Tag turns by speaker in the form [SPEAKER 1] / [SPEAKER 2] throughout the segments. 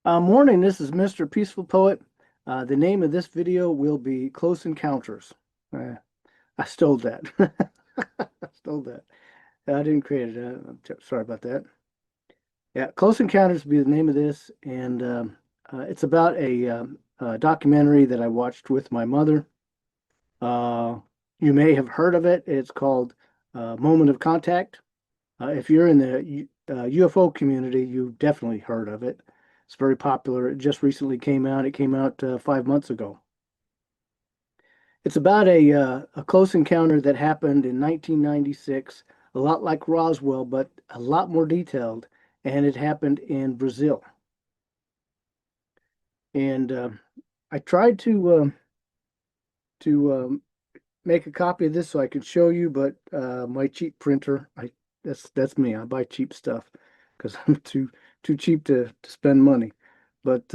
[SPEAKER 1] Morning, this is Mr. Peaceful Poet. The name of this video will be Close Encounters. Uh, I stole that. I stole that. I didn't create it. Sorry about that. Yeah, Close Encounters will be the name of this, and it's about a documentary that I watched with my mother. Uh, you may have heard of it. It's called Moment of Contact. If you're in the UFO community, you've definitely heard of it. It's very popular. It just recently came out. It came out 5 months ago. It's about a close encounter that happened in 1996, a lot like Roswell, but a lot more detailed, and it happened in Brazil. And I tried to make a copy of this so I could show you, but my cheap printer, that's me. I buy cheap stuff because I'm too cheap to spend money. But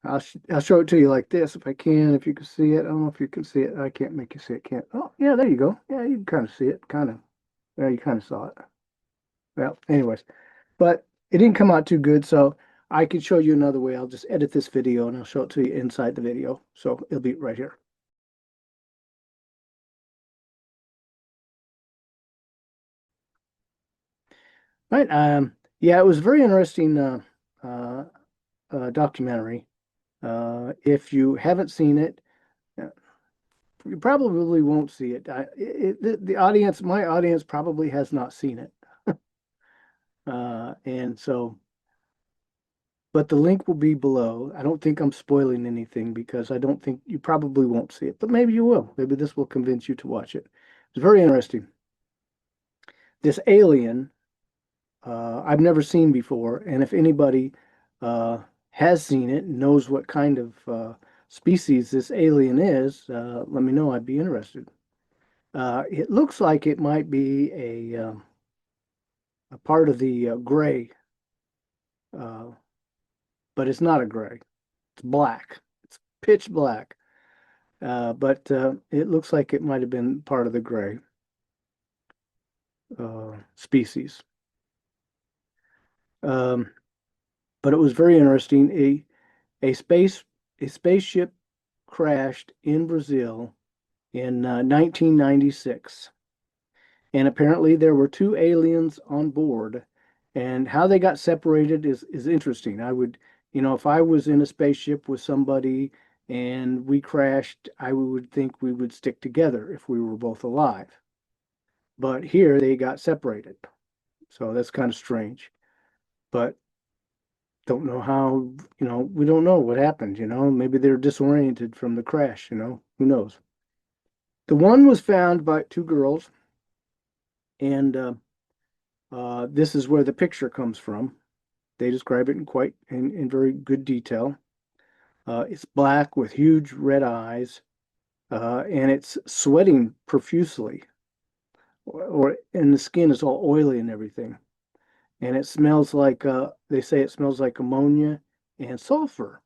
[SPEAKER 1] I'll show it to you like this if I can. If you can see it, I don't know if you can see it. I can't make you see it. Can't. Oh yeah, there you go. Yeah, you can kind of see it. Kind of. Yeah, you kind of saw it. Well, anyways, but it didn't come out too good, so I can show you another way. I'll just edit this video and I'll show it to you inside the video. So it'll be right here. Right. Yeah, it was a very interesting uh, documentary. If you haven't seen it, uh, you probably won't see it. The audience, my audience, probably has not seen it, and so. But the link will be below. I don't think I'm spoiling anything because I don't think you probably won't see it, but maybe you will. Maybe this will convince you to watch it. It's very interesting. This alien I've never seen before, and if anybody uh, has seen it, knows what kind of species this alien is, let me know. I'd be interested. It looks like it might be a part of the gray, uh, but it's not a gray. It's black. It's pitch black. But it looks like it might have been part of the gray species. Um, but it was very interesting. A space a spaceship crashed in Brazil in 1996, and apparently there were two aliens on board. And how they got separated is interesting. I would, if I was in a spaceship with somebody and we crashed, I would think we would stick together if we were both alive. But here they got separated. So that's kind of strange. But don't know how, we don't know what happened. Maybe they're disoriented from the crash. Who knows? The one was found by two girls, and this is where the picture comes from. They describe it in very good detail. It's black with huge red eyes, and it's sweating profusely, and the skin is all oily and everything. And it smells like they say it smells like ammonia and sulfur.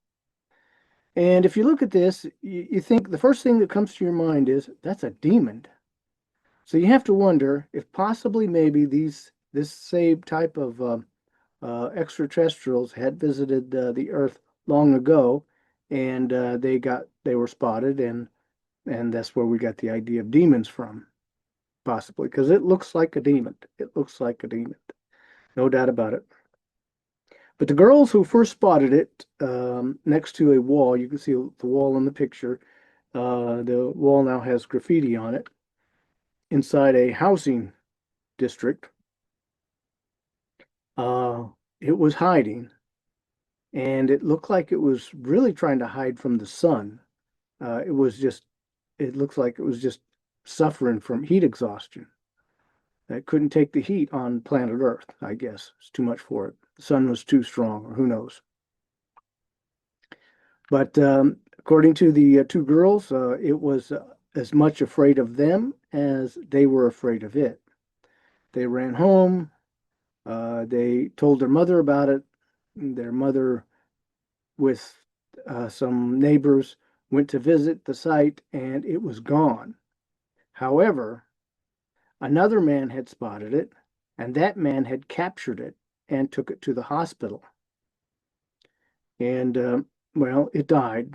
[SPEAKER 1] And if you look at this, you think the first thing that comes to your mind is that's a demon. So you have to wonder if possibly maybe this same type of extraterrestrials had visited the Earth long ago, and they were spotted, and that's where we got the idea of demons from, possibly because it looks like a demon. It looks like a demon, no doubt about it. But the girls who first spotted it next to a wall, you can see the wall in the picture. The wall now has graffiti on it inside a housing district. Uh, it was hiding, and it looked like it was really trying to hide from the sun. It looks like it was just suffering from heat exhaustion. It couldn't take the heat on planet Earth, I guess. It's too much for it. The sun was too strong, or who knows. But according to the two girls, it was as much afraid of them as they were afraid of it. They ran home. They told their mother about it. Their mother, with some neighbors, went to visit the site and it was gone. However, another man had spotted it, and that man had captured it and took it to the hospital. and well, it died.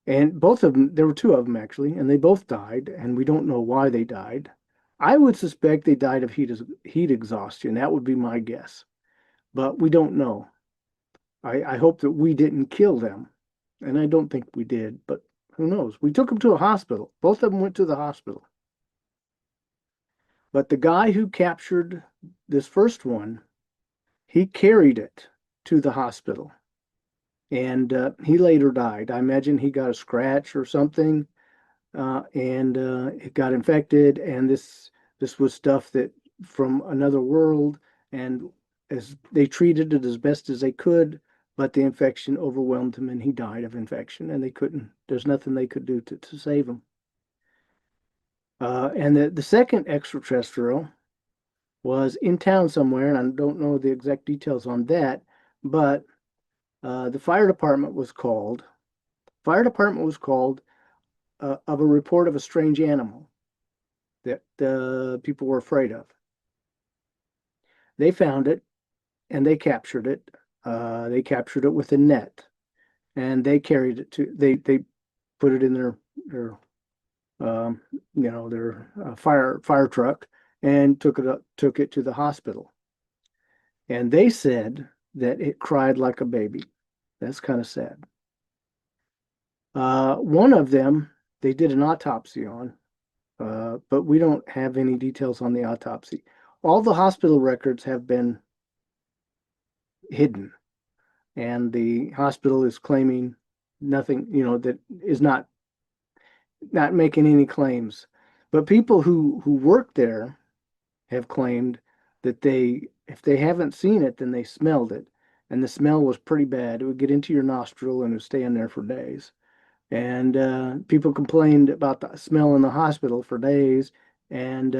[SPEAKER 1] And both of them, there were two of them actually, and they both died, and we don't know why they died. I would suspect they died of heat exhaustion. That would be my guess, but we don't know. I hope that we didn't kill them, and I don't think we did, but who knows? We took them to a hospital. Both of them went to the hospital. But the guy who captured this first one, he carried it to the hospital, and he later died. I imagine he got a scratch or something, and it got infected. And this was stuff that from another world, and as they treated it as best as they could, but the infection overwhelmed him, and he died of infection. And they couldn't. There's nothing they could do to save him. And the second extraterrestrial was in town somewhere, and I don't know the exact details on that, but the fire department was called. Fire department was called of a report of a strange animal that people were afraid of. They found it and they captured it. They captured it with a net, and they carried it to. They put it in their their fire truck and took it to the hospital. And they said that it cried like a baby. That's kind of sad. One of them they did an autopsy on, but we don't have any details on the autopsy. All the hospital records have been hidden, and the hospital is claiming nothing, that is not making any claims. But people who work there have claimed that if they haven't seen it, then they smelled it, and the smell was pretty bad. It would get into your nostril and it would stay in there for days. And people complained about the smell in the hospital for days, and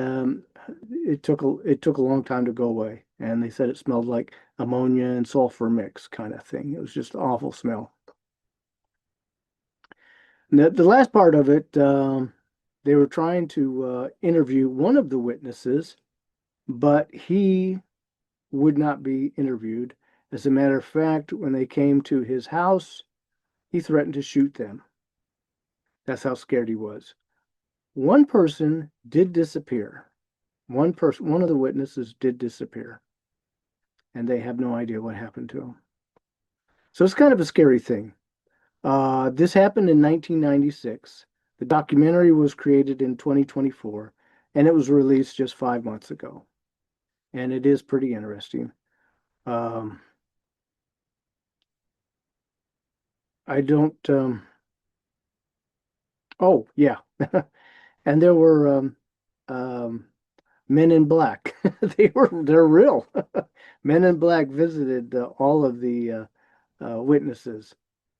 [SPEAKER 1] it took a long time to go away. And they said it smelled like ammonia and sulfur mix kind of thing. It was just an awful smell. And the last part of it, they were trying to interview one of the witnesses, but he would not be interviewed. As a matter of fact, when they came to his house, he threatened to shoot them. That's how scared he was. One person did disappear. One of the witnesses did disappear, and they have no idea what happened to him. So it's kind of a scary thing. This happened in 1996. The documentary was created in 2024, and it was released just 5 months ago. And it is pretty interesting. I don't. Oh, yeah. And there were Men in Black. They're real. Men in Black visited all of the witnesses,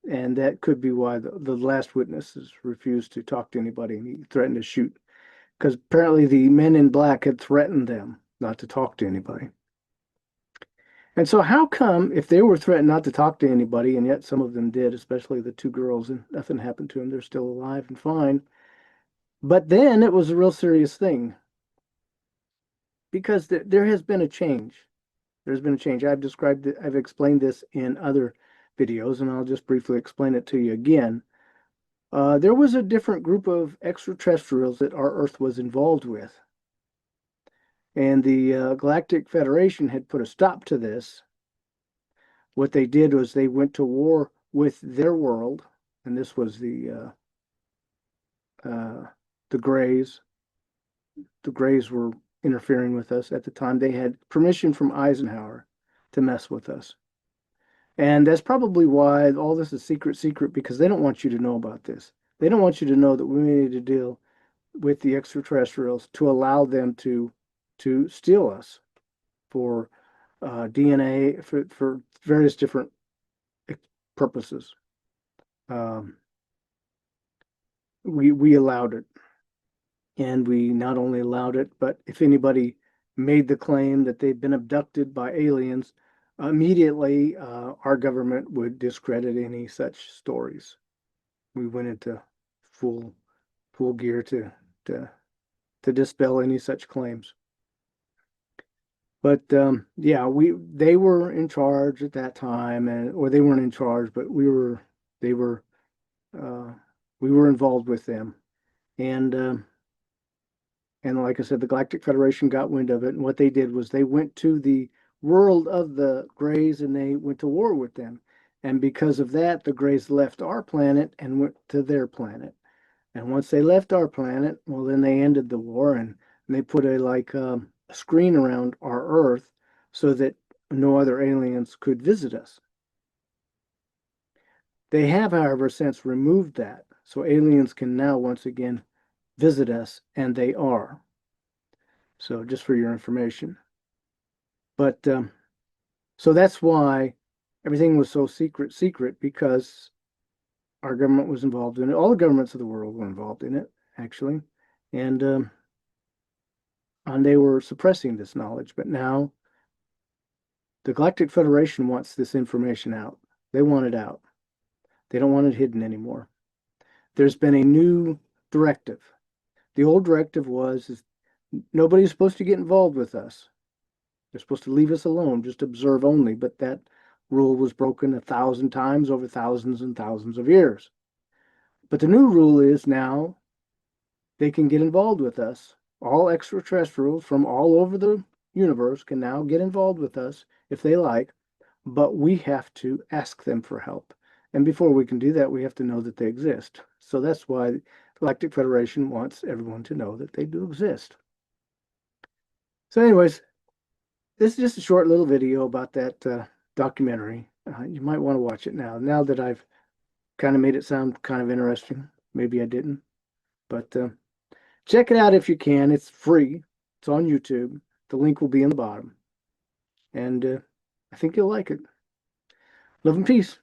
[SPEAKER 1] and that could be why the last witnesses refused to talk to anybody, and he threatened to shoot because apparently the Men in Black had threatened them not to talk to anybody. And so, how come if they were threatened not to talk to anybody, and yet some of them did, especially the two girls, and nothing happened to them, they're still alive and fine? But then it was a real serious thing because there has been a change. There's been a change. I've explained this in other videos, and I'll just briefly explain it to you again. There was a different group of extraterrestrials that our Earth was involved with. And the Galactic Federation had put a stop to this. What they did was they went to war with their world, and this was the Greys. The Greys were interfering with us at the time. They had permission from Eisenhower to mess with us. And that's probably why all this is secret, because they don't want you to know about this. They don't want you to know that we need to deal with the extraterrestrials to allow them to steal us for DNA, for various different purposes. We allowed it. And we not only allowed it, but if anybody made the claim that they'd been abducted by aliens, immediately our government would discredit any such stories. We went into full gear to dispel any such claims. But yeah, they were in charge at that time, and or they weren't in charge, but they were uh, we were involved with them, and like I said, the Galactic Federation got wind of it, and what they did was they went to the world of the Greys and they went to war with them, and because of that, the Greys left our planet and went to their planet. And once they left our planet, well, then they ended the war and they put a screen around our Earth so that no other aliens could visit us. They have, however, since removed that. So aliens can now once again visit us, and they are. So just for your information. But so that's why everything was so secret, because our government was involved in it. All the governments of the world were involved in it, actually. And they were suppressing this knowledge. But now the Galactic Federation wants this information out. They want it out. They don't want it hidden anymore. There's been a new directive. The old directive is nobody's supposed to get involved with us. They're supposed to leave us alone, just observe only. But that rule was broken 1,000 times over thousands and thousands of years. But the new rule is now they can get involved with us. All extraterrestrials from all over the universe can now get involved with us if they like, but we have to ask them for help. And before we can do that, we have to know that they exist. So that's why the Galactic Federation wants everyone to know that they do exist. So, anyways, this is just a short little video about that documentary. You might want to watch it now that I've kind of made it sound kind of interesting. Maybe I didn't, but check it out if you can. It's free. It's on YouTube. The link will be in the bottom. And I think you'll like it. Love and peace.